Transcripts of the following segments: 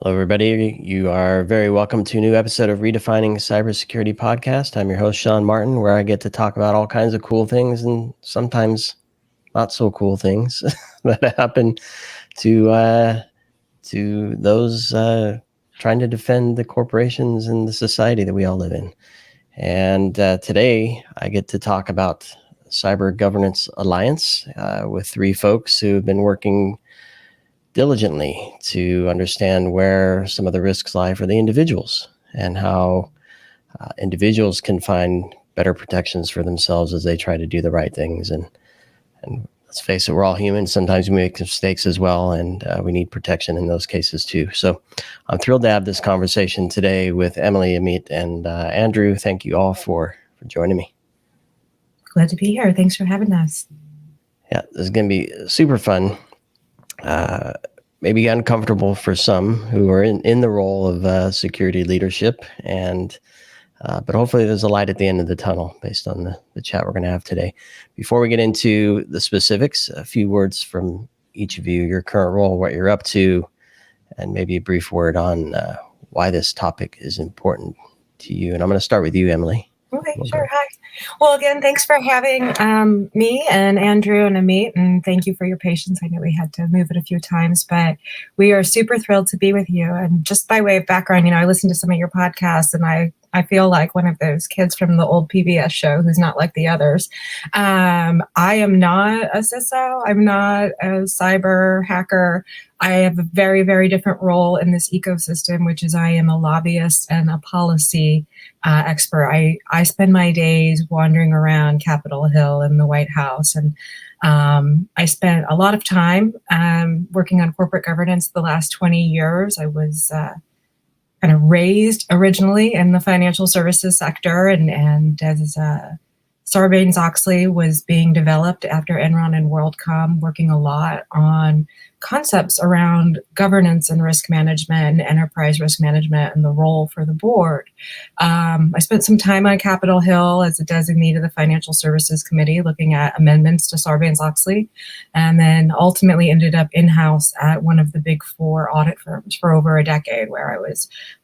Hello, everybody. You are very welcome to a new episode of Redefining CyberSecurity Podcast. I'm your host, Sean Martin, where I get to talk about all kinds of cool things and sometimes not so cool things that happen to those trying to defend the corporations and the society that we all live in. And today, I get to talk about Cyber Governance Alliance with three folks who have been working diligently to understand where some of the risks lie for the individuals and how individuals can find better protections for themselves as they try to do the right things. And let's face it, we're all human. Sometimes we make mistakes as well, and we need protection in those cases too. So I'm thrilled to have this conversation today with Emily, Amit, and Andrew. Thank you all for joining me. Glad to be here. Thanks for having us. Yeah, this is going to be super fun. Maybe uncomfortable for some who are in the role of security leadership, and but hopefully there's a light at the end of the tunnel based on the chat we're going to have today. Before we get into the specifics, a few words from each of you, your current role, what you're up to, and maybe a brief word on why this topic is important to you. And I'm going to start with you, Emily. Okay, sure. Hi. Well, again, thanks for having me and Andrew and Amit, and thank you for your patience. I know we had to move it a few times, but we are super thrilled to be with you. And just by way of background, I listened to some of your podcasts, and I feel like one of those kids from the old PBS show who's not like the others. I am not a CISO. I'm not a cyber hacker. I have a very, very different role in this ecosystem, which is I am a lobbyist and a policy expert. I spend my days wandering around Capitol Hill and the White House, and I spent a lot of time working on corporate governance the last 20 years. I was kind of raised originally in the financial services sector, and as Sarbanes-Oxley was being developed after Enron and WorldCom, working a lot on concepts around governance and risk management and enterprise risk management and the role for the board. I spent some time on Capitol Hill as a designee to the Financial Services Committee looking at amendments to Sarbanes-Oxley, and then ultimately ended up in-house at one of the big four audit firms for over a decade, where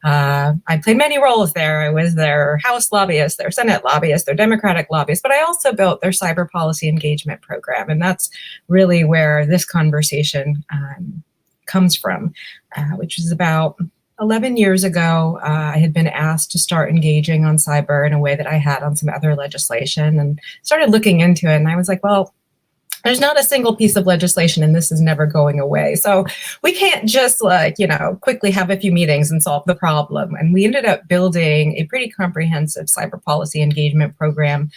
I played many roles there. I was their House lobbyist, their Senate lobbyist, their Democratic lobbyist, but I also built their cyber policy engagement program. And that's really where this conversation comes from, which is about 11 years ago. I had been asked to start engaging on cyber in a way that I had on some other legislation, and started looking into it. And I was like, well, there's not a single piece of legislation, and this is never going away. So we can't just quickly have a few meetings and solve the problem. And we ended up building a pretty comprehensive cyber policy engagement program,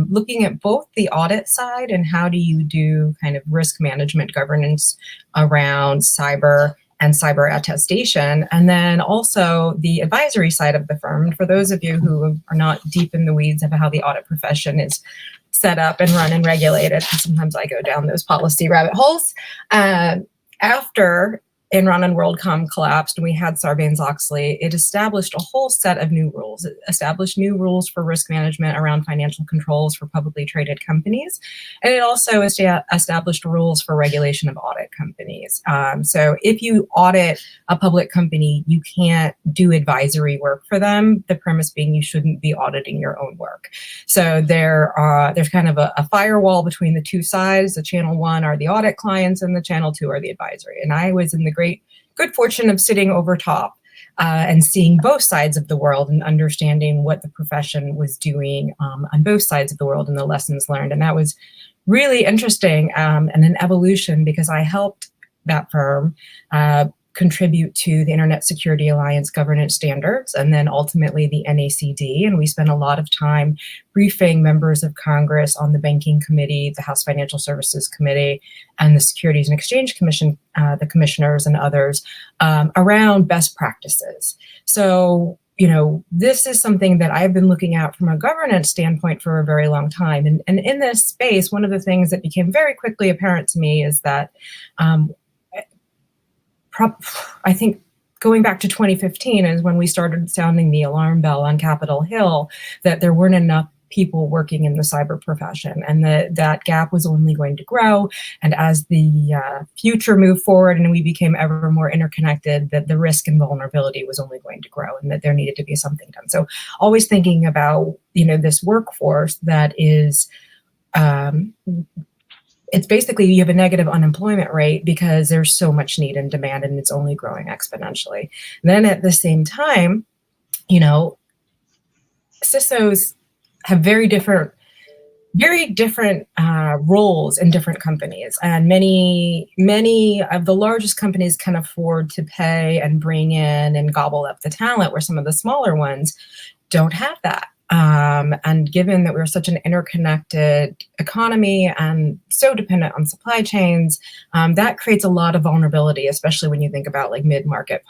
looking at both the audit side and how do you do kind of risk management governance around cyber and cyber attestation, and then also the advisory side of the firm. And for those of you who are not deep in the weeds of how the audit profession is set up and run and regulated, sometimes I go down those policy rabbit holes. After Enron and WorldCom collapsed and we had Sarbanes-Oxley, it established a whole set of new rules. It established new rules for risk management around financial controls for publicly traded companies. And it also established rules for regulation of audit companies. So if you audit a public company, you can't do advisory work for them. The premise being you shouldn't be auditing your own work. So there's kind of a firewall between the two sides. The channel one are the audit clients and the channel two are the advisory. And I was in the good fortune of sitting over top and seeing both sides of the world and understanding what the profession was doing on both sides of the world and the lessons learned. And that was really interesting and an evolution, because I helped that firm contribute to the Internet Security Alliance governance standards, and then ultimately the NACD. And we spent a lot of time briefing members of Congress on the Banking Committee, the House Financial Services Committee, and the Securities and Exchange Commission, the commissioners and others, around best practices. So, this is something that I've been looking at from a governance standpoint for a very long time. And in this space, one of the things that became very quickly apparent to me is that I think going back to 2015 is when we started sounding the alarm bell on Capitol Hill that there weren't enough people working in the cyber profession, and that gap was only going to grow. And as the future moved forward and we became ever more interconnected, that the risk and vulnerability was only going to grow, and that there needed to be something done. So always thinking about, this workforce that is, it's basically you have a negative unemployment rate because there's so much need and demand, and it's only growing exponentially. And then at the same time, CISOs have very different roles in different companies, and many of the largest companies can afford to pay and bring in and gobble up the talent, where some of the smaller ones don't have that. And given that we're such an interconnected economy and so dependent on supply chains, that creates a lot of vulnerability, especially when you think about like mid-market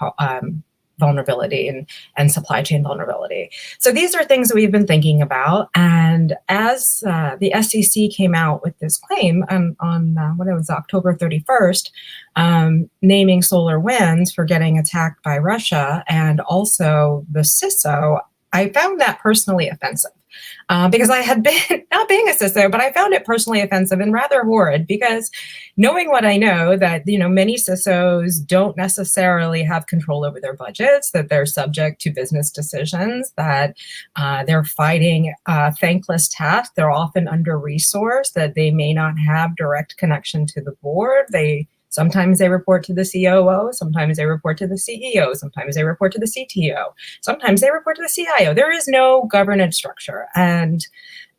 vulnerability and supply chain vulnerability. So these are things that we've been thinking about. And as the SEC came out with this claim on when it was October 31st, naming SolarWinds for getting attacked by Russia, and also the CISO, I found that personally offensive. Because I had been, not being a CISO, but I found it personally offensive and rather horrid, because knowing what I know, that, many CISOs don't necessarily have control over their budgets, that they're subject to business decisions, that they're fighting thankless tasks, they're often under-resourced, that they may not have direct connection to the board. Sometimes they report to the COO, sometimes they report to the CEO, sometimes they report to the CTO, sometimes they report to the CIO. There is no governance structure. And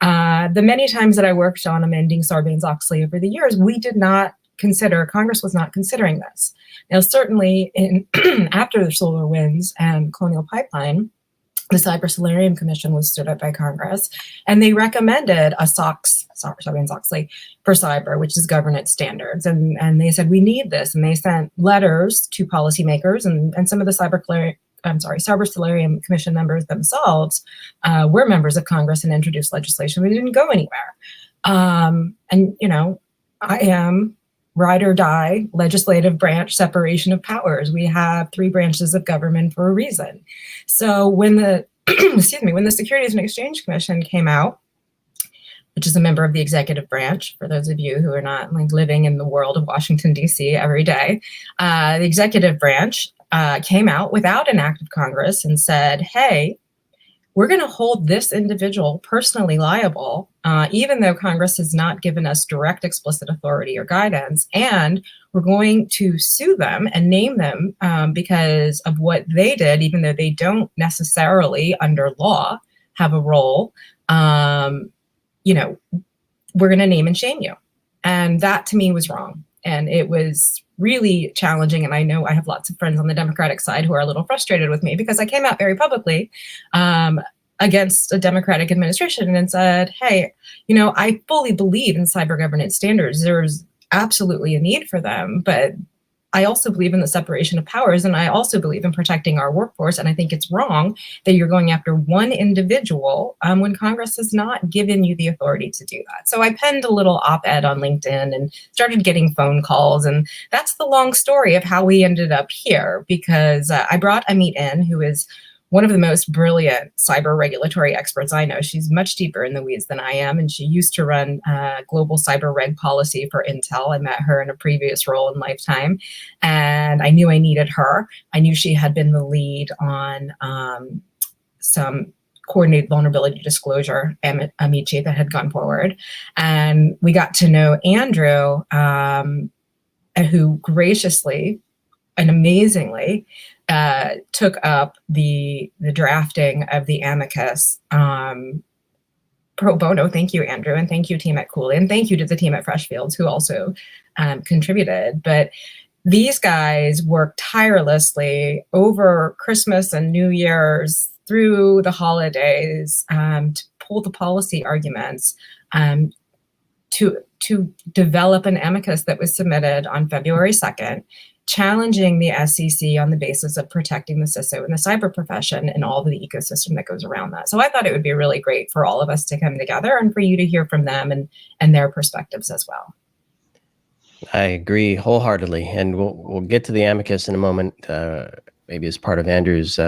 the many times that I worked on amending Sarbanes-Oxley over the years, Congress was not considering this. Now, certainly after the SolarWinds and Colonial Pipeline, the Cyber Solarium Commission was stood up by Congress, and they recommended a Sarbanes-Oxley for cyber, which is governance standards. And they said, we need this. And they sent letters to policymakers, and some of the Cyber Solarium Commission members themselves were members of Congress and introduced legislation. We didn't go anywhere. I am ride or die legislative branch separation of powers. We have 3 branches of government for a reason. So when the when the Securities and Exchange Commission came out, which is a member of the executive branch, for those of you who are not living in the world of Washington, D.C. every day, the executive branch came out without an act of Congress and said, hey, we're going to hold this individual personally liable, even though Congress has not given us direct explicit authority or guidance, and we're going to sue them and name them because of what they did, even though they don't necessarily, under law, have a role. We're going to name and shame you. And that, to me, was wrong. And it was really challenging. And I know I have lots of friends on the Democratic side who are a little frustrated with me, because I came out very publicly against a Democratic administration and said, hey, I fully believe in cyber governance standards. There's absolutely a need for them, but I also believe in the separation of powers, and I also believe in protecting our workforce. And I think it's wrong that you're going after one individual when Congress has not given you the authority to do that. So I penned a little op-ed on LinkedIn and started getting phone calls. And that's the long story of how we ended up here, because I brought Amit in, who is one of the most brilliant cyber regulatory experts I know. She's much deeper in the weeds than I am, and she used to run global cyber reg policy for Intel. I met her in a previous role in Lifetime, and I knew I needed her. I knew she had been the lead on some coordinated vulnerability disclosure, Amici, that had gone forward. And we got to know Andrew, who graciously and amazingly took up the drafting of the amicus pro bono. Thank you, Andrew, and thank you, team at Cooley, and thank you to the team at Freshfields who also contributed. But these guys worked tirelessly over Christmas and New Year's through the holidays to pull the policy arguments to develop an amicus that was submitted on February 2nd, challenging the SEC on the basis of protecting the CISO and the cyber profession and all the ecosystem that goes around that. So I thought it would be really great for all of us to come together and for you to hear from them and their perspectives as well. I agree wholeheartedly, and we'll get to the amicus in a moment, maybe as part of Andrew's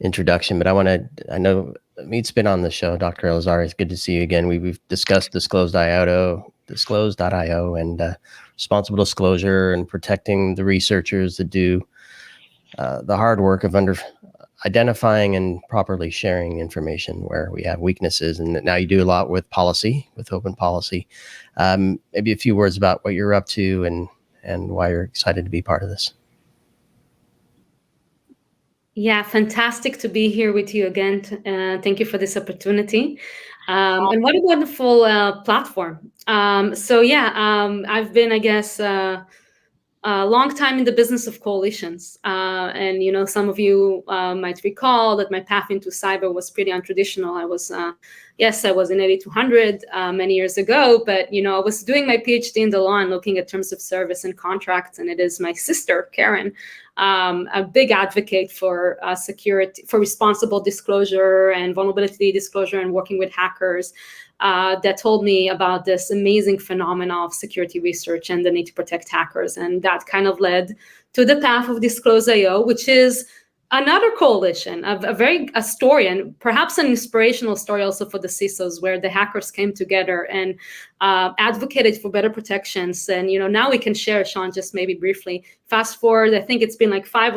introduction. But I know Amit's been on the show. Dr. Elazari, it's good to see you again. We've discussed disclosed.io, and responsible disclosure and protecting the researchers that do the hard work of identifying and properly sharing information where we have weaknesses. And now you do a lot with policy, with OpenPolicy. Maybe a few words about what you're up to and why you're excited to be part of this. Yeah, fantastic to be here with you again. Thank you for this opportunity. And what a wonderful platform. I've been, I guess, a long time in the business of coalitions. And, some of you might recall that my path into cyber was pretty untraditional. I was in 8200 many years ago, but, I was doing my PhD in the law and looking at terms of service and contracts. And it is my sister, Karen, a big advocate for security, for responsible disclosure and vulnerability disclosure and working with hackers, that told me about this amazing phenomena of security research and the need to protect hackers. And that kind of led to the path of Disclose.io, which is another coalition, a story, and perhaps an inspirational story also for the CISOs, where the hackers came together and advocated for better protections. And now we can share, Sean, just maybe briefly. Fast forward, I think it's been like 5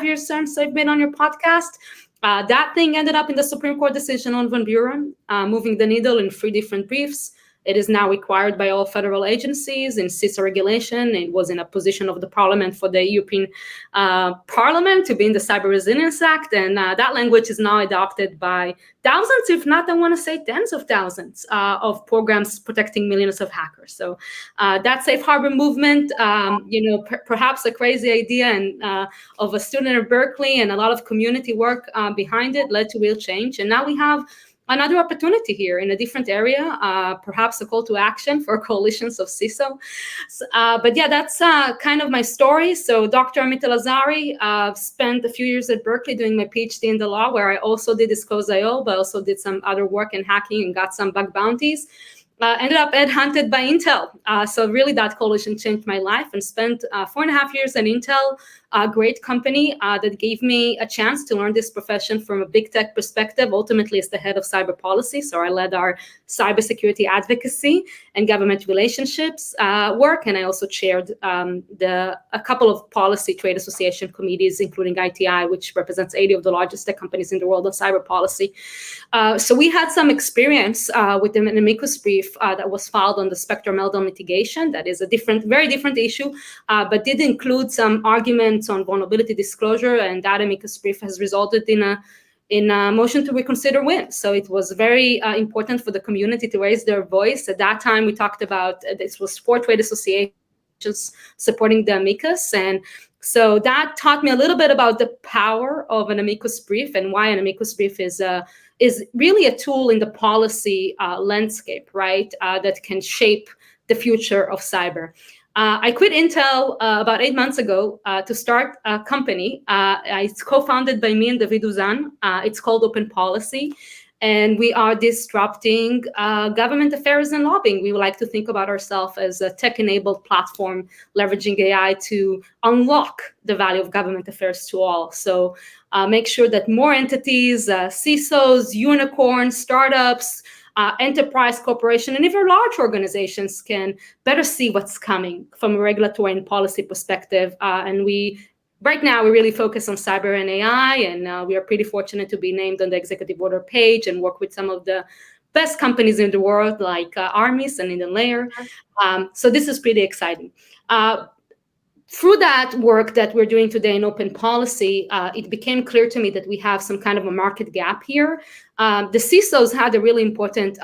years since I've been on your podcast. That thing ended up in the Supreme Court decision on Van Buren, moving the needle in 3 different briefs. It is now required by all federal agencies in CISO regulation. It was in a position of the Parliament for the European Parliament to be in the Cyber Resilience Act. And that language is now adopted by thousands, if not, I want to say tens of thousands of programs protecting millions of hackers. So that safe harbor movement, perhaps a crazy idea and of a student at Berkeley and a lot of community work behind it led to real change. And now we have another opportunity here in a different area, perhaps a call to action for coalitions of CISO. That's kind of my story. So Dr. Amit Elazari spent a few years at Berkeley doing my PhD in the law, where I also did Disclose.io, but also did some other work in hacking and got some bug bounties. Ended up headhunted by Intel. So really that coalition changed my life, and spent 4.5 years at Intel, a great company that gave me a chance to learn this profession from a big tech perspective, ultimately as the head of cyber policy. So I led our cybersecurity advocacy and government relationships work. And I also chaired a couple of policy trade association committees, including ITI, which represents 80 of the largest tech companies in the world on cyber policy. So we had some experience with an amicus brief that was filed on the Spectre meltdown mitigation. That is a very different issue, but did include some arguments on vulnerability disclosure, and that amicus brief has resulted in a motion to reconsider win. So it was very important for the community to raise their voice. At that time, we talked about this was 4 trade associations supporting the amicus, and so that taught me a little bit about the power of an amicus brief and why an amicus brief is really a tool in the policy landscape, right? That can shape the future of cyber. I quit Intel about 8 months ago to start a company. It's co-founded by me and David Uzan. It's called OpenPolicy, and we are disrupting government affairs and lobbying. We would like to think about ourselves as a tech-enabled platform, leveraging AI to unlock the value of government affairs to all. So make sure that more entities, CISOs, unicorns, startups, enterprise corporation, and even large organizations can better see what's coming from a regulatory and policy perspective. Right now, we really focus on cyber and AI, and we are pretty fortunate to be named on the executive order page and work with some of the best companies in the world, like Armis and Indian Layer. So this is pretty exciting. Through that work that we're doing today in OpenPolicy, it became clear to me that we have some kind of a market gap here. The CISOs had a really important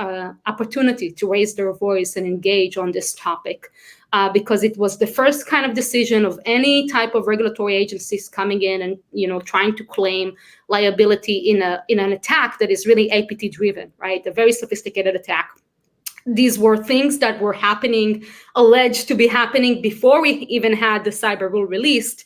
opportunity to raise their voice and engage on this topic, because it was the first kind of decision of any type of regulatory agencies coming in and trying to claim liability in an attack that is really APT driven, right? A very sophisticated attack. These were things that were happening, alleged to be happening before we even had the cyber rule released.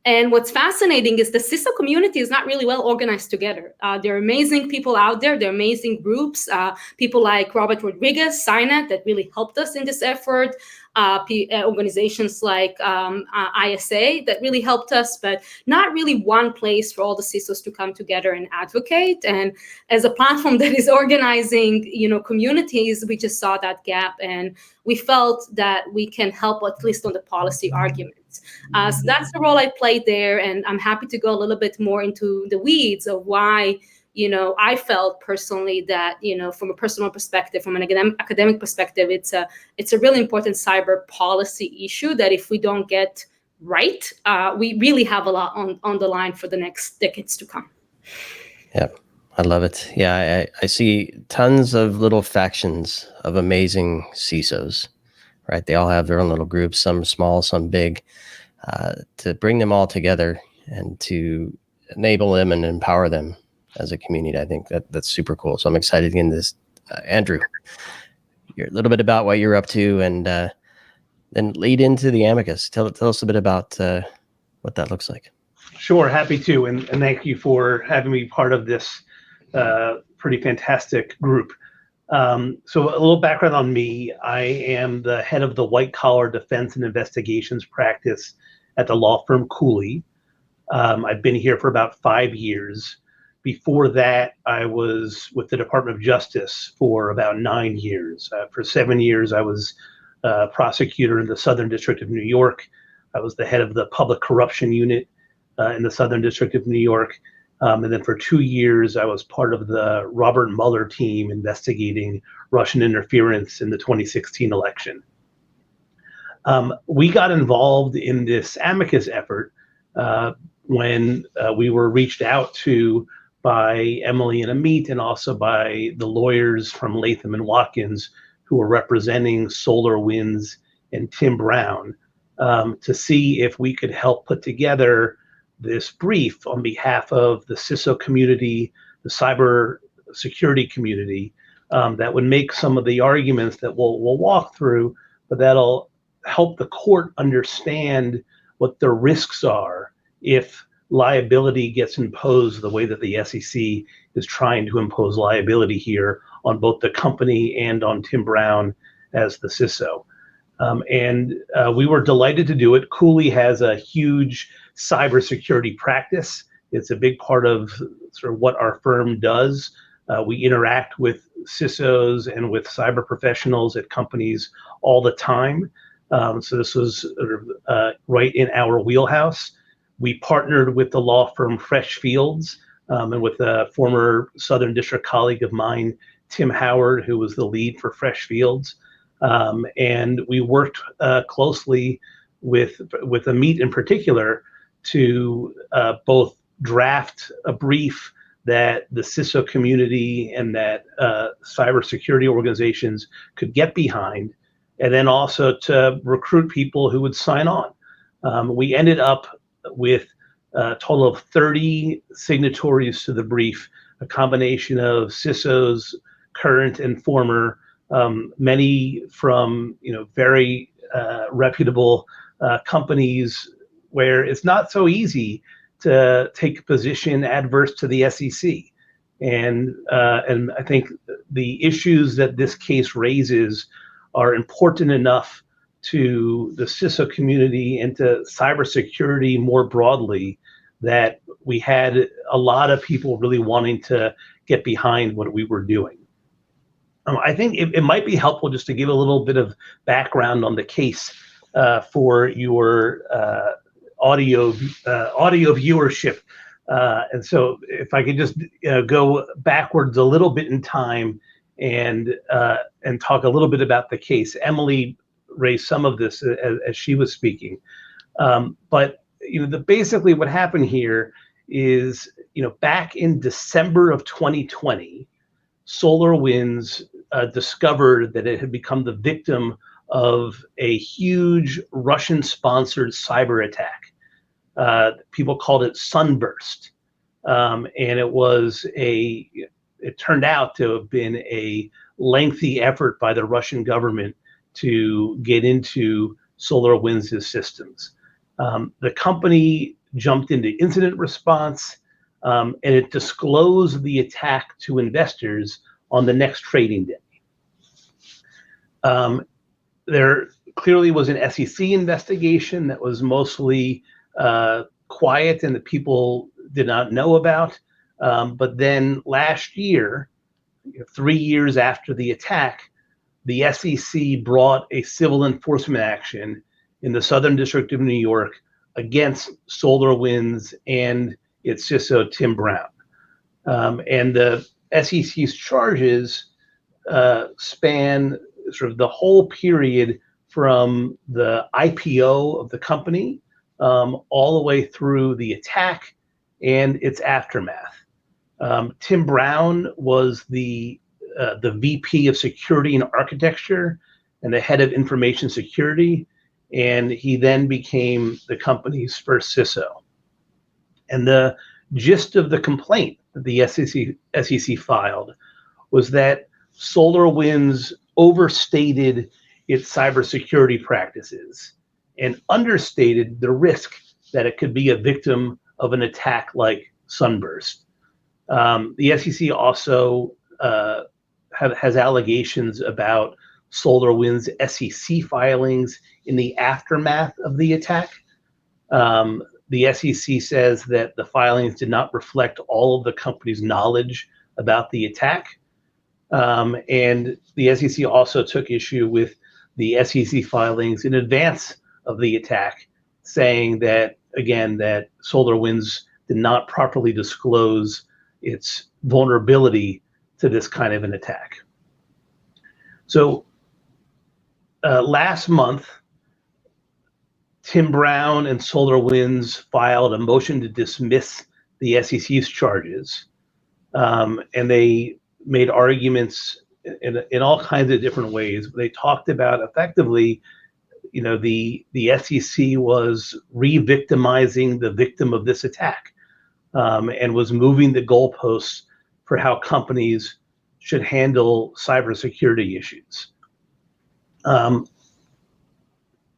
And what's fascinating is the CISO community is not really well organized together. There are amazing people out there. There are amazing groups, people like Robert Rodriguez, SINET, that really helped us in this effort. Organizations like ISA that really helped us, but not really one place for all the CISOs to come together and advocate. And as a platform that is organizing, communities, we just saw that gap, and we felt that we can help at least on the policy arguments. So that's the role I played there, and I'm happy to go a little bit more into the weeds of why I felt personally that, from a personal perspective, from an academic perspective, it's a really important cyber policy issue that if we don't get right, we really have a lot on the line for the next decades to come. Yep. I love it. Yeah, I see tons of little factions of amazing CISOs, right? They all have their own little groups, some small, some big, to bring them all together and to enable them and empower them as a community. I think that's super cool. So I'm excited to get into this. Andrew, a little bit about what you're up to, and then lead into the amicus. Tell us a bit about what that looks like. Sure, happy to, and thank you for having me part of this pretty fantastic group. So a little background on me. I am the head of the white collar defense and investigations practice at the law firm Cooley. I've been here for about 5 years. Before that, I was with the Department of Justice for about 9 years. For 7 years, I was a prosecutor in the Southern District of New York. I was the head of the public corruption unit in the Southern District of New York. And then for 2 years, I was part of the Robert Mueller team investigating Russian interference in the 2016 election. We got involved in this amicus effort when we were reached out to by Emily and Amit, and also by the lawyers from Latham and Watkins who were representing SolarWinds and Tim Brown, to see if we could help put together this brief on behalf of the CISO community, the cyber security community, that would make some of the arguments that we'll walk through, but that'll help the court understand what the risks are if liability gets imposed the way that the SEC is trying to impose liability here on both the company and on Tim Brown as the CISO. And we were delighted to do it. Cooley has a huge cybersecurity practice. It's a big part of sort of what our firm does. We interact with CISOs and with cyber professionals at companies all the time. So this was right in our wheelhouse. We partnered with the law firm Freshfields and with a former Southern District colleague of mine, Tim Howard, who was the lead for Freshfields. And we worked closely with Amit in particular to both draft a brief that the CISO community and that cybersecurity organizations could get behind, and then also to recruit people who would sign on. We ended up with a total of 30 signatories to the brief, a combination of CISOs, current and former, many from very reputable companies where it's not so easy to take a position adverse to the SEC. And I think the issues that this case raises are important enough to the CISO community and to cybersecurity more broadly that we had a lot of people really wanting to get behind what we were doing. I think it might be helpful just to give a little bit of background on the case for your audio viewership. And so if I could just go backwards a little bit in time and talk a little bit about the case. Emily raised some of this as she was speaking. But basically what happened here is, back in December of 2020, SolarWinds discovered that it had become the victim of a huge Russian-sponsored cyber attack. People called it Sunburst, and it turned out to have been a lengthy effort by the Russian government to get into SolarWinds' systems. The company jumped into incident response, and it disclosed the attack to investors on the next trading day. There clearly was an SEC investigation that was mostly quiet and that people did not know about. But then last year, 3 years after the attack, the SEC brought a civil enforcement action in the Southern District of New York against SolarWinds and its CISO, Tim Brown. And the SEC's charges span sort of the whole period from the IPO of the company all the way through the attack and its aftermath. Tim Brown was the VP of Security and Architecture and the head of Information Security, and he then became the company's first CISO. And the gist of the complaint that the SEC filed was that SolarWinds overstated its cybersecurity practices and understated the risk that it could be a victim of an attack like Sunburst. The SEC also has allegations about SolarWinds SEC filings in the aftermath of the attack. The SEC says that the filings did not reflect all of the company's knowledge about the attack. And the SEC also took issue with the SEC filings in advance of the attack, saying that, again, that SolarWinds did not properly disclose its vulnerability to this kind of an attack. So last month, Tim Brown and SolarWinds filed a motion to dismiss the SEC's charges, and they made arguments in all kinds of different ways. They talked about effectively, the SEC was re-victimizing the victim of this attack, and was moving the goalposts for how companies should handle cybersecurity issues.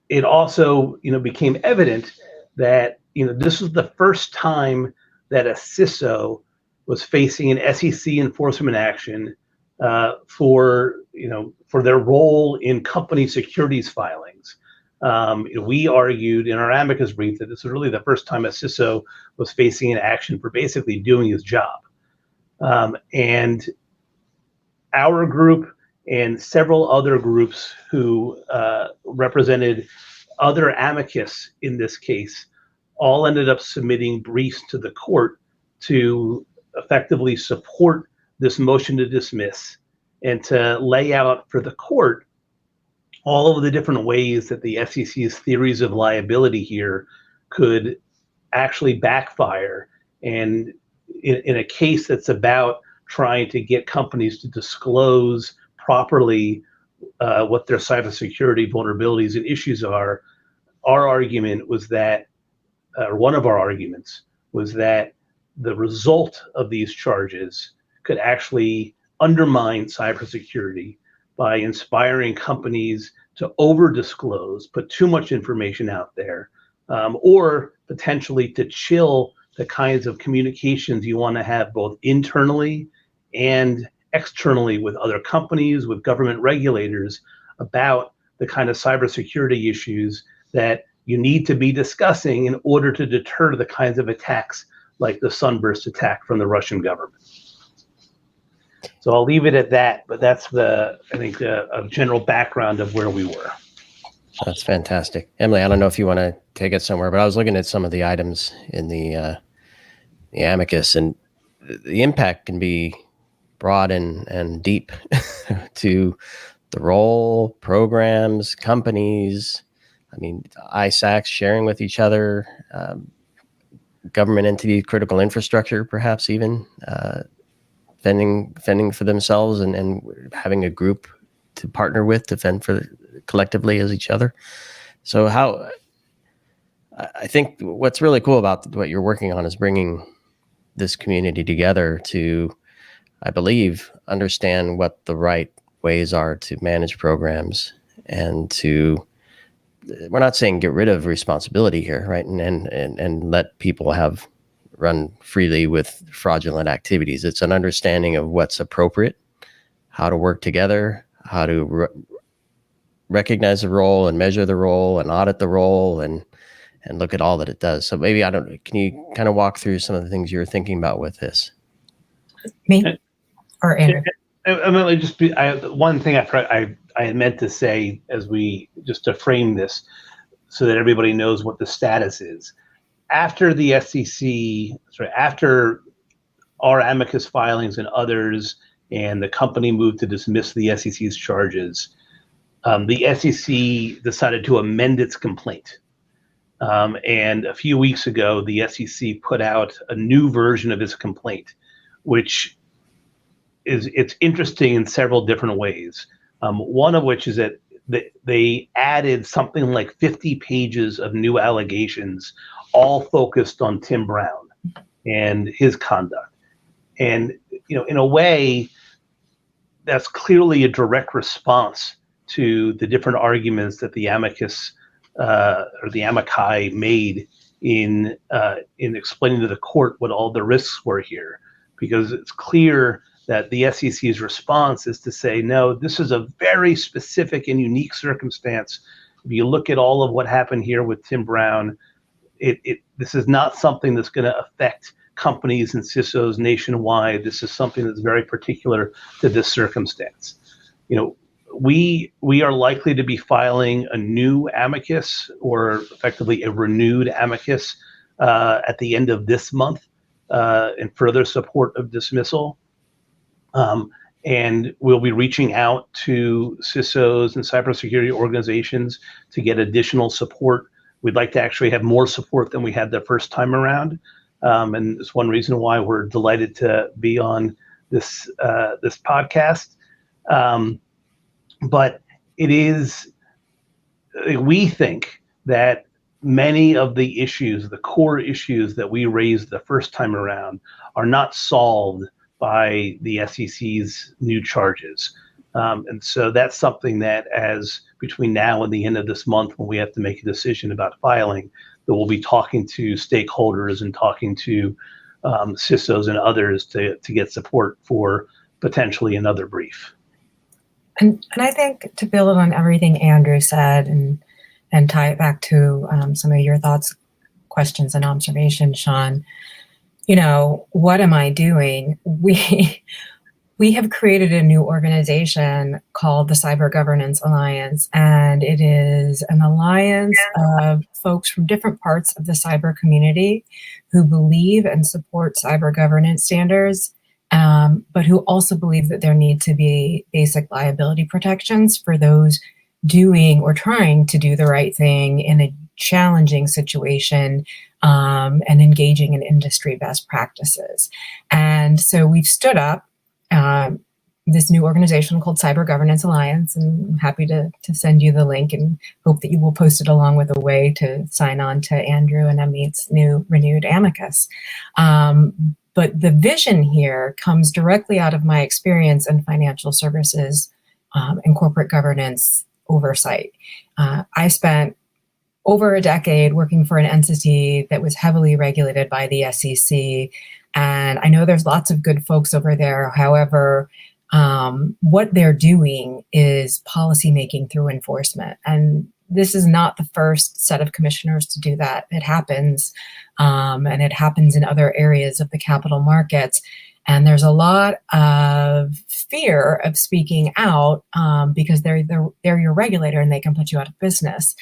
It also, became evident that, this was the first time that a CISO was facing an SEC enforcement action for their role in company securities filings. We argued in our amicus brief that this was really the first time a CISO was facing an action for basically doing his job. And our group and several other groups who represented other amicus in this case all ended up submitting briefs to the court to effectively support this motion to dismiss and to lay out for the court all of the different ways that the SEC's theories of liability here could actually backfire. And in a case that's about trying to get companies to disclose properly what their cybersecurity vulnerabilities and issues are, our argument was that, or one of our arguments was that the result of these charges could actually undermine cybersecurity by inspiring companies to over-disclose, put too much information out there, or potentially to chill the kinds of communications you want to have both internally and externally with other companies, with government regulators about the kind of cybersecurity issues that you need to be discussing in order to deter the kinds of attacks like the Sunburst attack from the Russian government. So I'll leave it at that, but that's a general background of where we were. That's fantastic. Emily, I don't know if you want to take it somewhere, but I was looking at some of the items in the amicus, and the impact can be broad and deep to the role, programs, companies, ISACs sharing with each other, government entity, critical infrastructure, perhaps even fending for themselves and having a group to partner with to fend for collectively as each other. So I think what's really cool about what you're working on is bringing this community together to, I believe, understand what the right ways are to manage programs and to we're not saying get rid of responsibility here, right? And let people run freely with fraudulent activities. It's an understanding of what's appropriate, how to work together, how to recognize the role and measure the role and audit the role and look at all that it does. So maybe, can you kind of walk through some of the things you were thinking about with this? Me or Andrew? One thing I had meant to say just to frame this so that everybody knows what the status is. After the after our amicus filings and others, and the company moved to dismiss the SEC's charges, the SEC decided to amend its complaint. And a few weeks ago, the SEC put out a new version of its complaint, which it's interesting in several different ways. One of which is that they added something like 50 pages of new allegations, all focused on Tim Brown and his conduct. And, in a way, that's clearly a direct response to the different arguments that the amicus or the amici made in explaining to the court what all the risks were here, because it's clear that the SEC's response is to say, no, this is a very specific and unique circumstance. If you look at all of what happened here with Tim Brown, this is not something that's going to affect companies and CISOs nationwide. This is something that's very particular to this circumstance. We are likely to be filing a new amicus, or effectively a renewed amicus, at the end of this month in further support of dismissal. And we'll be reaching out to CISOs and cybersecurity organizations to get additional support. We'd like to actually have more support than we had the first time around. And it's one reason why we're delighted to be on this podcast. But we think that many of the issues, the core issues that we raised the first time around, are not solved by the SEC's new charges. And so that's something that, as between now and the end of this month, when we have to make a decision about filing, that we'll be talking to stakeholders and talking to CISOs and others to get support for potentially another brief. And I think, to build on everything Andrew said and tie it back to some of your thoughts, questions, and observations, Sean, what am I doing? We have created a new organization called the Cyber Governance Alliance, and it is an alliance of folks from different parts of the cyber community who believe and support cyber governance standards, but who also believe that there need to be basic liability protections for those doing or trying to do the right thing in a challenging situation, and engaging in industry best practices. And so we've stood up this new organization called Cyber Governance Alliance, and I'm happy to send you the link and hope that you will post it along with a way to sign on to Andrew and Amit's new renewed amicus. But the vision here comes directly out of my experience in financial services and corporate governance oversight. I spent over a decade working for an entity that was heavily regulated by the SEC. And I know there's lots of good folks over there. However, what they're doing is policymaking through enforcement. And this is not the first set of commissioners to do that. It happens, and it happens in other areas of the capital markets. And there's a lot of fear of speaking out because they're your regulator and they can put you out of business.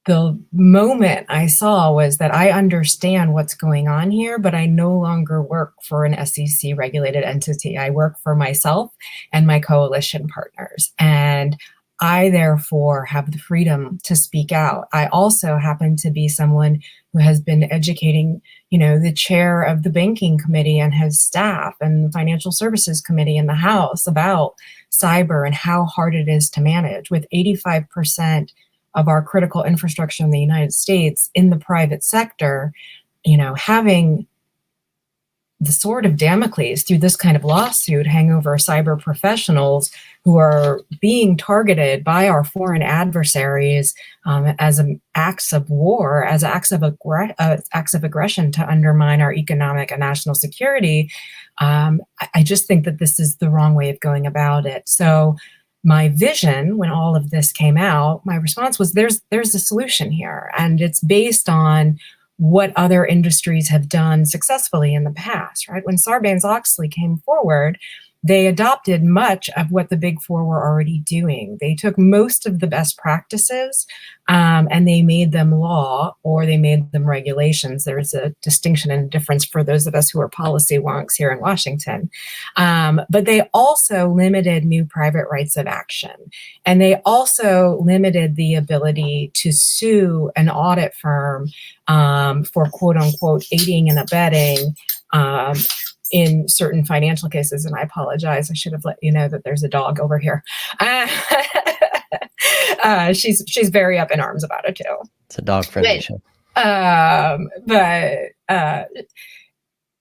The moment I saw was that I understand what's going on here, but I no longer work for an SEC regulated entity. I work for myself and my coalition partners. And I therefore have the freedom to speak out. I also happen to be someone who has been educating, the chair of the banking committee and his staff and the financial services committee in the House about cyber and how hard it is to manage, with 85% of our critical infrastructure in the United States in the private sector, having the sword of Damocles through this kind of lawsuit hang over cyber professionals who are being targeted by our foreign adversaries as acts of war, as acts of aggression to undermine our economic and national security. I just think that this is the wrong way of going about it. So my vision, when all of this came out, my response was there's a solution here, and it's based on what other industries have done successfully in the past, right? When Sarbanes-Oxley came forward, they adopted much of what the Big Four were already doing. They took most of the best practices and they made them law, or they made them regulations. There's a distinction and difference for those of us who are policy wonks here in Washington. But they also limited new private rights of action. And they also limited the ability to sue an audit firm for quote unquote aiding and abetting in certain financial cases. And I apologize, I should have let you know that there's a dog over here. She's very up in arms about it too. It's a dog-friendly show. But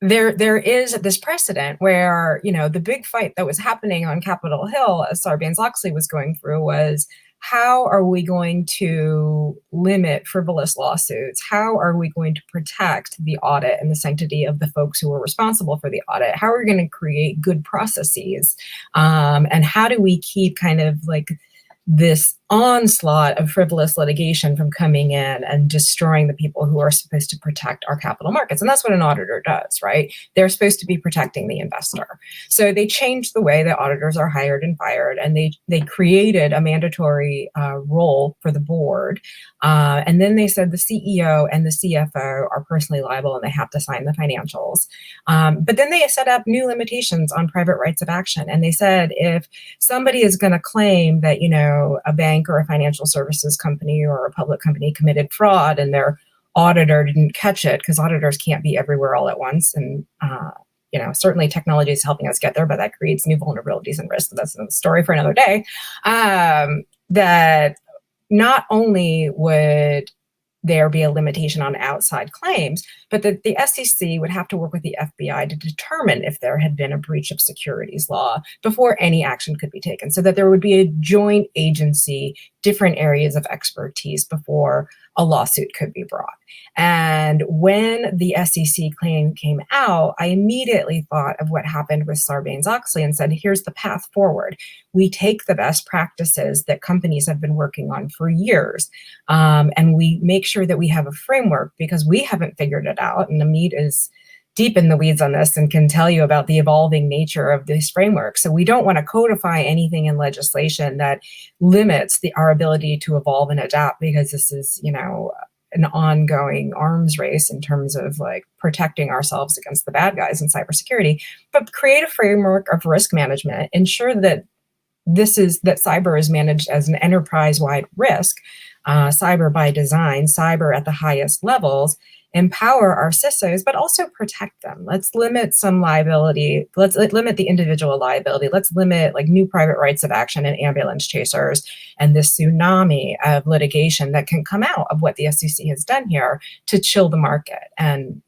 there is this precedent where, the big fight that was happening on Capitol Hill as Sarbanes-Oxley was going through was, how are we going to limit frivolous lawsuits? How are we going to protect the audit and the sanctity of the folks who are responsible for the audit? How are we going to create good processes? And how do we keep kind of like this onslaught of frivolous litigation from coming in and destroying the people who are supposed to protect our capital markets? And that's what an auditor does, right? They're supposed to be protecting the investor. So they changed the way that auditors are hired and fired, and they created a mandatory role for the board. And then they said the CEO and the CFO are personally liable and they have to sign the financials. But then they set up new limitations on private rights of action. And they said, if somebody is going to claim that, a bank or a financial services company or a public company committed fraud and their auditor didn't catch it, because auditors can't be everywhere all at once. And, certainly technology is helping us get there, but that creates new vulnerabilities and risks. That's another story for another day. That not only would there be a limitation on outside claims, but that the SEC would have to work with the FBI to determine if there had been a breach of securities law before any action could be taken, so that there would be a joint agency, different areas of expertise before a lawsuit could be brought. And when the SEC claim came out, I immediately thought of what happened with Sarbanes-Oxley and said, here's the path forward. We take the best practices that companies have been working on for years, and we make sure that we have a framework, because we haven't figured it out. And Amit is deep in the weeds on this and can tell you about the evolving nature of this framework. So we don't want to codify anything in legislation that limits our ability to evolve and adapt, because this is, an ongoing arms race in terms of like protecting ourselves against the bad guys in cybersecurity. But create a framework of risk management, ensure that cyber is managed as an enterprise-wide risk, cyber by design, cyber at the highest levels, empower our CISOs, but also protect them. Let's limit some liability. Let's limit the individual liability. Let's limit like new private rights of action and ambulance chasers and this tsunami of litigation that can come out of what the SEC has done here to chill the market. And,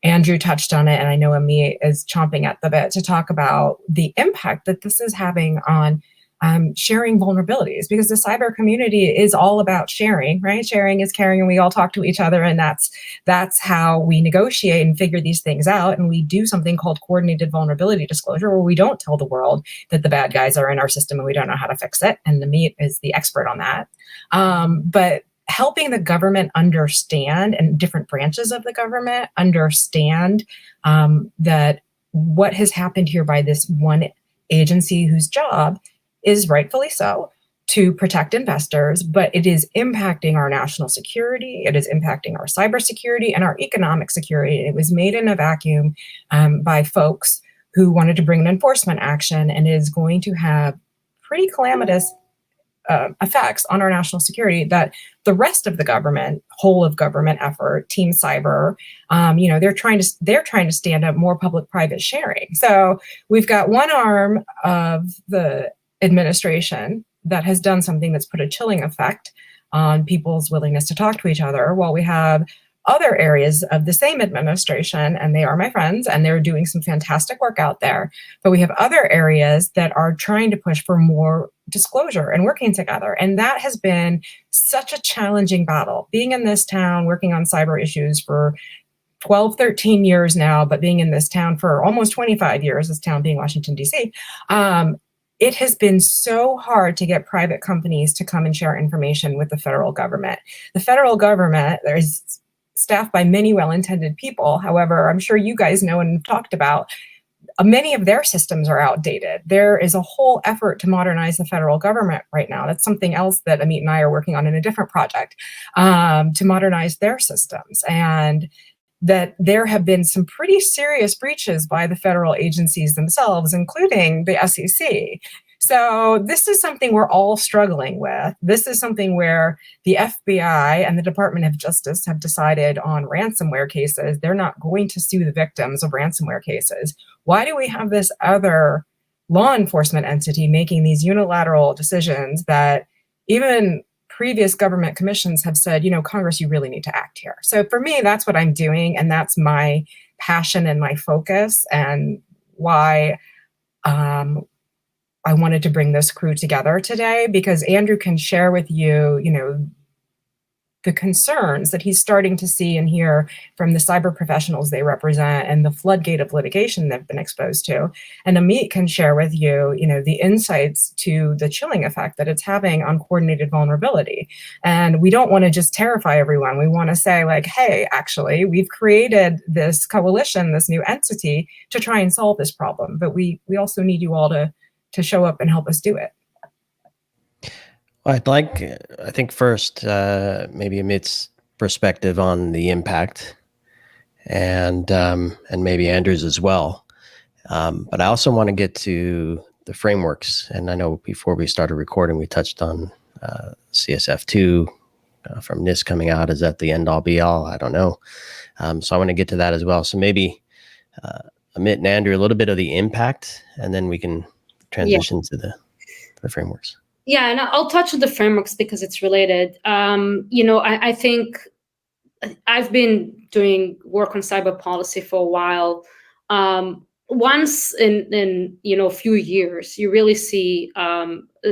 Andrew touched on it, and I know Amit is chomping at the bit to talk about the impact that this is having on sharing vulnerabilities, because the cyber community is all about sharing, right? Sharing is caring, and we all talk to each other, and that's how we negotiate and figure these things out. And we do something called coordinated vulnerability disclosure, where we don't tell the world that the bad guys are in our system and we don't know how to fix it. And Amit is the expert on that. But helping the government understand, and different branches of the government understand that what has happened here by this one agency whose job is rightfully so to protect investors, but it is impacting our national security, it is impacting our cybersecurity and our economic security. It was made in a vacuum by folks who wanted to bring an enforcement action, and is going to have pretty calamitous effects on our national security that the rest of the government, whole of government effort, Team Cyber, they're trying to stand up more public-private sharing. So we've got one arm of the administration that has done something that's put a chilling effect on people's willingness to talk to each other, while we have other areas of the same administration, and they are my friends, and they're doing some fantastic work out there. But we have other areas that are trying to push for more disclosure and working together. And that has been such a challenging battle. Being in this town, working on cyber issues for 12, 13 years now, but being in this town for almost 25 years, this town being Washington, D.C., it has been so hard to get private companies to come and share information with the federal government. The federal government, there's staffed by many well-intended people. However, I'm sure you guys know and have talked about, many of their systems are outdated. There is a whole effort to modernize the federal government right now. That's something else that Amit and I are working on in a different project, to modernize their systems. And that there have been some pretty serious breaches by the federal agencies themselves, including the SEC. So this is something we're all struggling with. This is something where the FBI and the Department of Justice have decided on ransomware cases. They're not going to sue the victims of ransomware cases. Why do we have this other law enforcement entity making these unilateral decisions that even previous government commissions have said, Congress, you really need to act here? So for me, that's what I'm doing. And that's my passion and my focus, and why I wanted to bring this crew together today, because Andrew can share with you, the concerns that he's starting to see and hear from the cyber professionals they represent and the floodgate of litigation they've been exposed to. And Amit can share with you, the insights to the chilling effect that it's having on coordinated vulnerability. And we don't want to just terrify everyone. We want to say like, hey, actually, we've created this coalition, this new entity to try and solve this problem. But we also need you all to show up and help us do it. I think first, maybe Amit's perspective on the impact, and maybe Andrew's as well. But I also want to get to the frameworks. And I know before we started recording, we touched on CSF2 from NIST coming out. Is that the end all be all? I don't know. So I want to get to that as well. So maybe Amit and Andrew, a little bit of the impact, and then we can transition to the frameworks. Yeah, and I'll touch on the frameworks because it's related. I think I've been doing work on cyber policy for a while. Once in a few years, you really see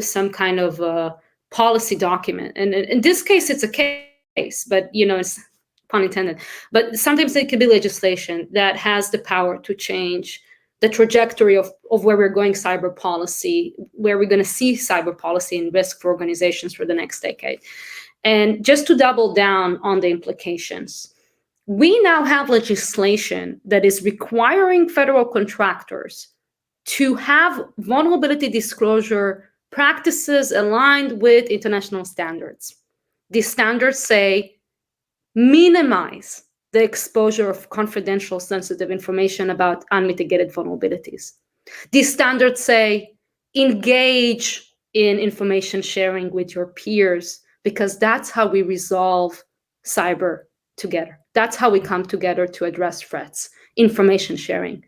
some kind of a policy document, and in this case, it's a case, but it's pun intended. But sometimes it can be legislation that has the power to change the trajectory of where we're going cyber policy, where we're going to see cyber policy and risk for organizations for the next decade. And just to double down on the implications, we now have legislation that is requiring federal contractors to have vulnerability disclosure practices aligned with international standards. These standards say minimize the exposure of confidential sensitive information about unmitigated vulnerabilities. These standards say engage in information sharing with your peers, because that's how we resolve cyber together. That's how we come together to address threats, information sharing.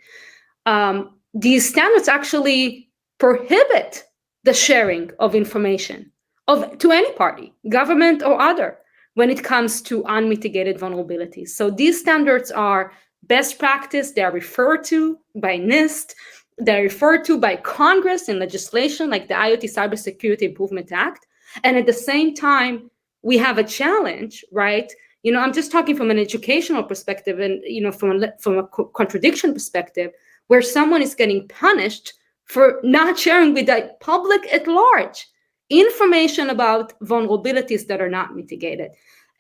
These standards actually prohibit the sharing of information to any party, government or other, when it comes to unmitigated vulnerabilities. So these standards are best practice. They are referred to by NIST. They're referred to by Congress in legislation like the IoT Cybersecurity Improvement Act. And at the same time, we have a challenge, right? I'm just talking from an educational perspective and, from a contradiction perspective, where someone is getting punished for not sharing with the public at large information about vulnerabilities that are not mitigated.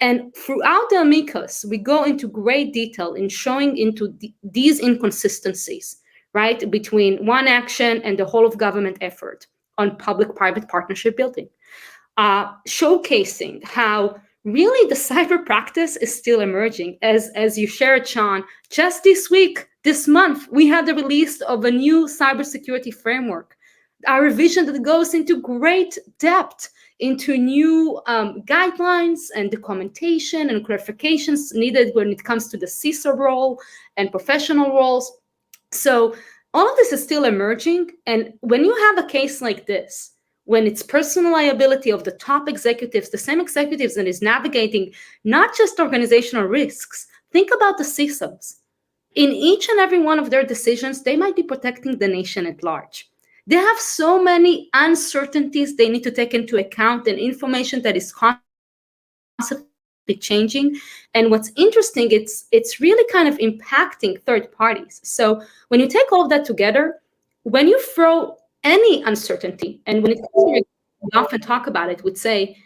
And throughout the amicus, we go into great detail in showing into these inconsistencies, right, between one action and the whole of government effort on public-private partnership building, showcasing how really the cyber practice is still emerging. As you shared, Sean, just this month, we had the release of a new cybersecurity framework, a revision that goes into great depth into new guidelines and documentation and clarifications needed when it comes to the CISO role and professional roles. So all of this is still emerging. And when you have a case like this, when it's personal liability of the top executives, the same executives that is navigating not just organizational risks. Think about the CISOs. In each and every one of their decisions, they might be protecting the nation at large. They have so many uncertainties they need to take into account and information that is constantly changing. And what's interesting, it's really kind of impacting third parties. So when you take all of that together, when you throw any uncertainty, and when we often talk about it, would say,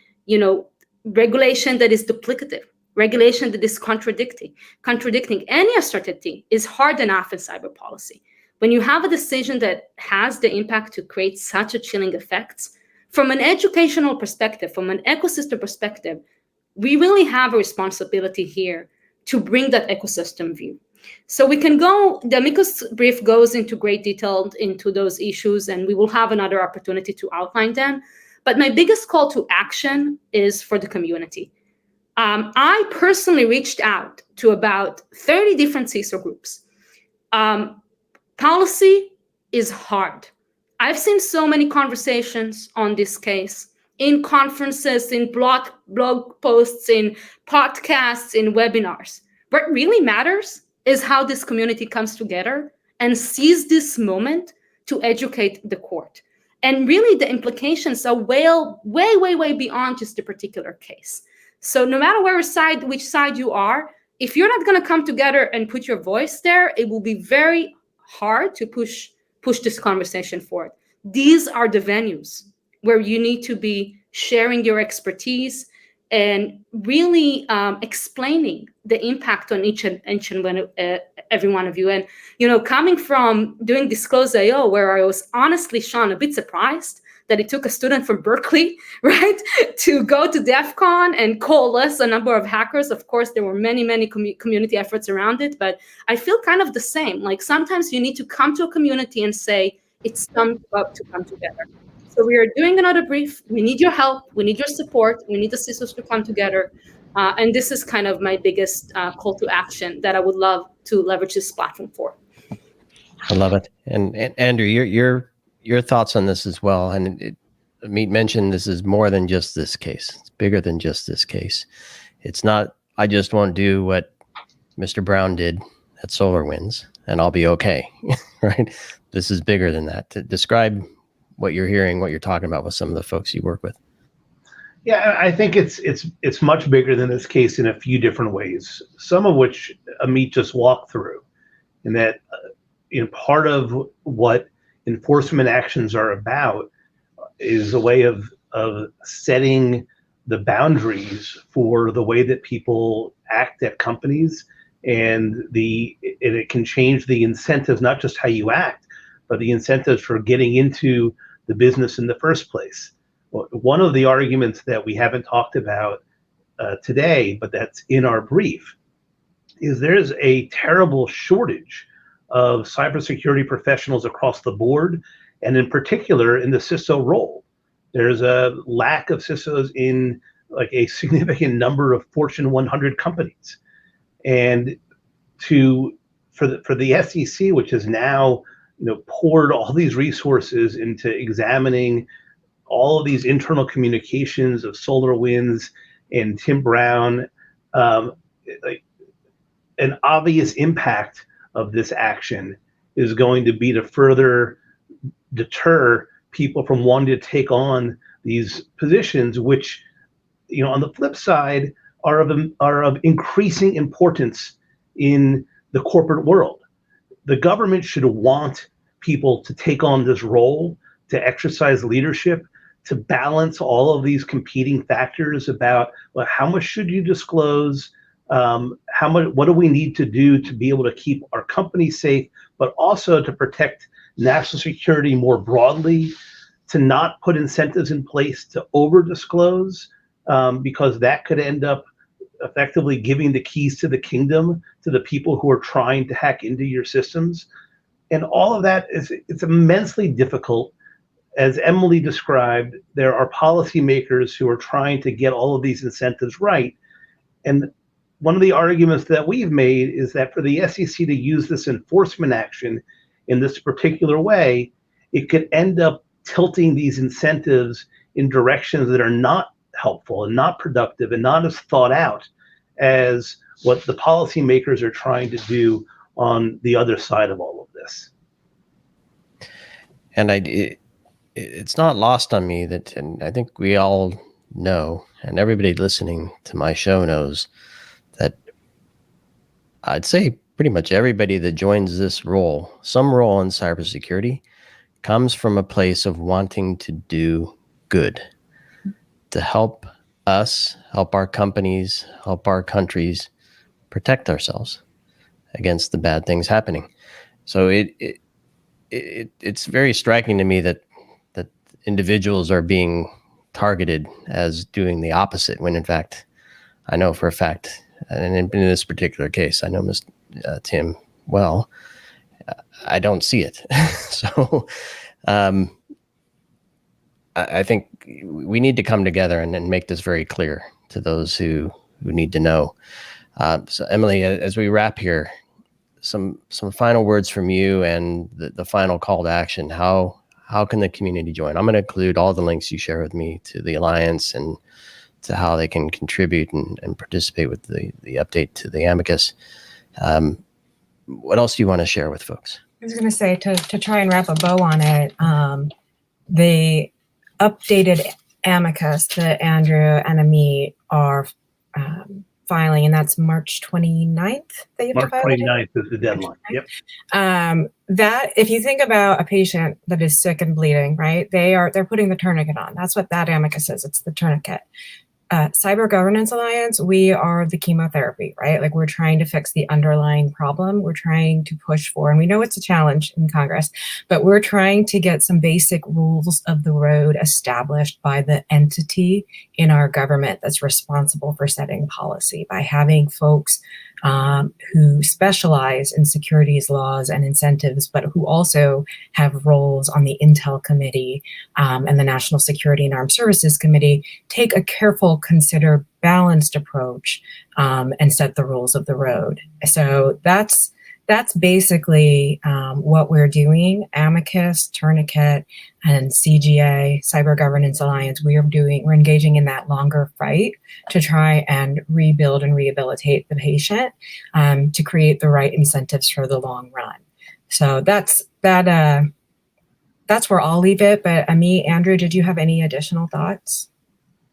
regulation that is duplicative, regulation that is contradicting any uncertainty is hard enough in cyber policy. When you have a decision that has the impact to create such a chilling effects, from an educational perspective, from an ecosystem perspective, we really have a responsibility here to bring that ecosystem view. So we can go, the amicus brief goes into great detail into those issues, and we will have another opportunity to outline them. But my biggest call to action is for the community. I personally reached out to about 30 different CISO groups. Policy is hard. I've seen so many conversations on this case in conferences, in blog posts, in podcasts, in webinars. What really matters is how this community comes together and sees this moment to educate the court. And really the implications are way beyond just a particular case. So no matter which side you are, if you're not going to come together and put your voice there, it will be very hard to push this conversation forward. These are the venues where you need to be sharing your expertise and really explaining the impact on each and every one of you. And, coming from doing Disclose.io, where I was honestly, Sean, a bit surprised that it took a student from Berkeley, right, to go to DEF CON and coalesce a number of hackers. Of course, there were many community efforts around it, but I feel kind of the same. Like sometimes you need to come to a community and say, it's time to come together. So we are doing another brief. We need your help. We need your support. We need the CISOs to come together. And this is kind of my biggest call to action that I would love to leverage this platform for. I love it. And Andrew, your thoughts on this as well. And Amit mentioned this is more than just this case. It's bigger than just this case. It's not, I just won't do what Mr. Brown did at SolarWinds and I'll be okay, right? This is bigger than that. To describe what you're hearing, what you're talking about with some of the folks you work with. Yeah, I think it's much bigger than this case in a few different ways, some of which Amit just walked through. And that part of what enforcement actions are about is a way of setting the boundaries for the way that people act at companies, and it can change the incentives, not just how you act, but the incentives for getting into the business in the first place. One of the arguments that we haven't talked about today, but that's in our brief, is there's a terrible shortage of cybersecurity professionals across the board, and in particular in the CISO role. There's a lack of CISOs in like a significant number of Fortune 100 companies. And for the SEC, which has now poured all these resources into examining all of these internal communications of SolarWinds and Tim Brown, like an obvious impact of this action is going to be to further deter people from wanting to take on these positions, which, on the flip side, are of increasing importance in the corporate world. The government should want people to take on this role, to exercise leadership, to balance all of these competing factors about, well, how much should you disclose, what do we need to do to be able to keep our company safe, but also to protect national security more broadly, to not put incentives in place to over disclose, because that could end up effectively giving the keys to the kingdom to the people who are trying to hack into your systems. And all of that it's immensely difficult. As Emily described, there are policymakers who are trying to get all of these incentives right. And one of the arguments that we've made is that for the SEC to use this enforcement action in this particular way, it could end up tilting these incentives in directions that are not helpful and not productive and not as thought out as what the policymakers are trying to do on the other side of all of this. And it's not lost on me that, and I think we all know, and everybody listening to my show knows, that I'd say pretty much everybody that joins this role, some role in cybersecurity, comes from a place of wanting to do good, to help us, help our companies, help our countries protect ourselves against the bad things happening. So it's very striking to me that individuals are being targeted as doing the opposite, when in fact, I know for a fact, and in this particular case, I know Mr. Tim well, I don't see it. So I think we need to come together and make this very clear to those who need to know. So Emily, as we wrap here, some final words from you and the final call to action. How can the community join? I'm going to include all the links you share with me to the Alliance and to how they can contribute and participate with the update to the amicus. What else do you want to share with folks? I was going to say, to try and wrap a bow on it, the updated amicus that Andrew and Amit are filing, and that's March 29th that you have to file. March 29th is the deadline. Yep. That, if you think about a patient that is sick and bleeding, right, they're putting the tourniquet on. That's what that amicus is. It's the tourniquet. Cyber Governance Alliance, we are the chemotherapy, right? Like, we're trying to fix the underlying problem. We're trying to push for, and we know it's a challenge in Congress, but we're trying to get some basic rules of the road established by the entity in our government that's responsible for setting policy, by having folks who specialize in securities laws and incentives, but who also have roles on the Intel Committee and the National Security and Armed Services Committee, take a careful, considered, balanced approach and set the rules of the road. So that's basically what we're doing. Amicus, Tourniquet, and CGA, Cyber Governance Alliance, we're engaging in that longer fight to try and rebuild and rehabilitate the patient to create the right incentives for the long run. So that's where I'll leave it. But Amit, Andrew, did you have any additional thoughts?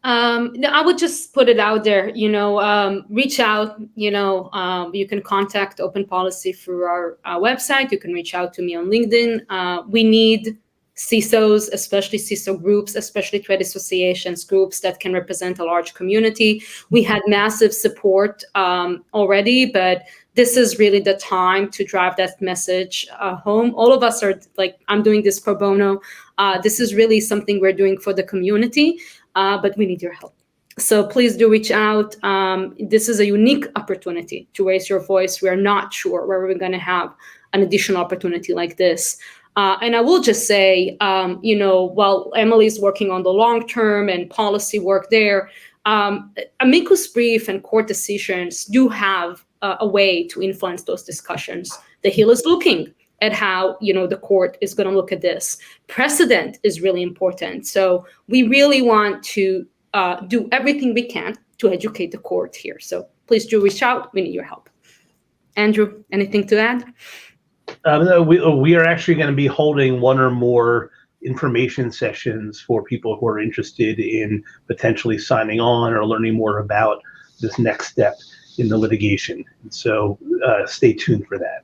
No, I would just put it out there, reach out, you can contact OpenPolicy through our website. You can reach out to me on LinkedIn. We need CISOs, especially CISO groups, especially trade associations, groups that can represent a large community. We had massive support already, but this is really the time to drive that message home. All of us are like, I'm doing this pro bono. This is really something we're doing for the community. But we need your help. So please do reach out. This is a unique opportunity to raise your voice. We're not sure where we're going to have an additional opportunity like this. And I will just say, while Emily's working on the long term and policy work there, amicus brief and court decisions do have a way to influence those discussions. The Hill is looking at how, the court is going to look at this. Precedent is really important. So we really want to do everything we can to educate the court here. So please do reach out. We need your help. Andrew, anything to add? We are actually going to be holding one or more information sessions for people who are interested in potentially signing on or learning more about this next step in the litigation. So stay tuned for that.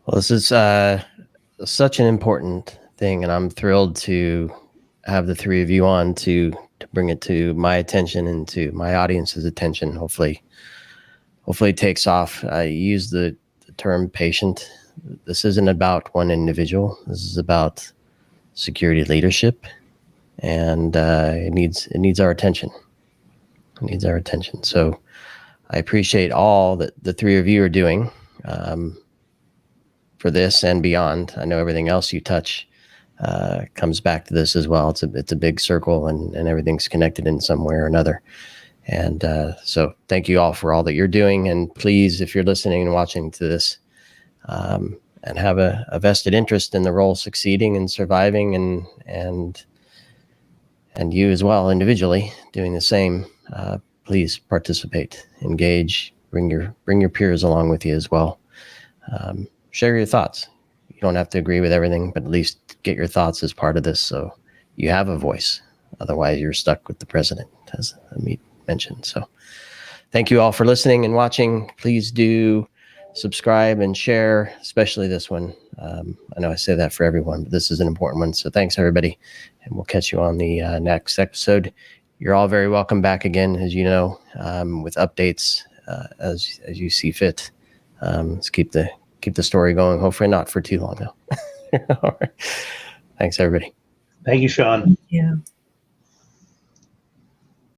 Well, this is such an important thing, and I'm thrilled to have the three of you on to bring it to my attention and to my audience's attention. Hopefully it takes off. I use the term patient. This isn't about one individual. This is about security leadership, and it needs our attention. It needs our attention. So I appreciate all that the three of you are doing. For this and beyond. I know everything else you touch comes back to this as well. It's a big circle, and everything's connected in some way or another. And so thank you all for all that you're doing. And please, if you're listening and watching to this, have a vested interest in the role succeeding and surviving, and you as well individually doing the same, please participate, engage, bring your peers along with you as well. Share your thoughts. You don't have to agree with everything, but at least get your thoughts as part of this so you have a voice. Otherwise, you're stuck with the president, as Amit mentioned. So thank you all for listening and watching. Please do subscribe and share, especially this one. I know I say that for everyone, but this is an important one. So thanks, everybody, and we'll catch you on the next episode. You're all very welcome back again, as you know, with updates as you see fit. Let's keep the story going. Hopefully not for too long, though. All right. Thanks, everybody. Thank you, Sean. Yeah.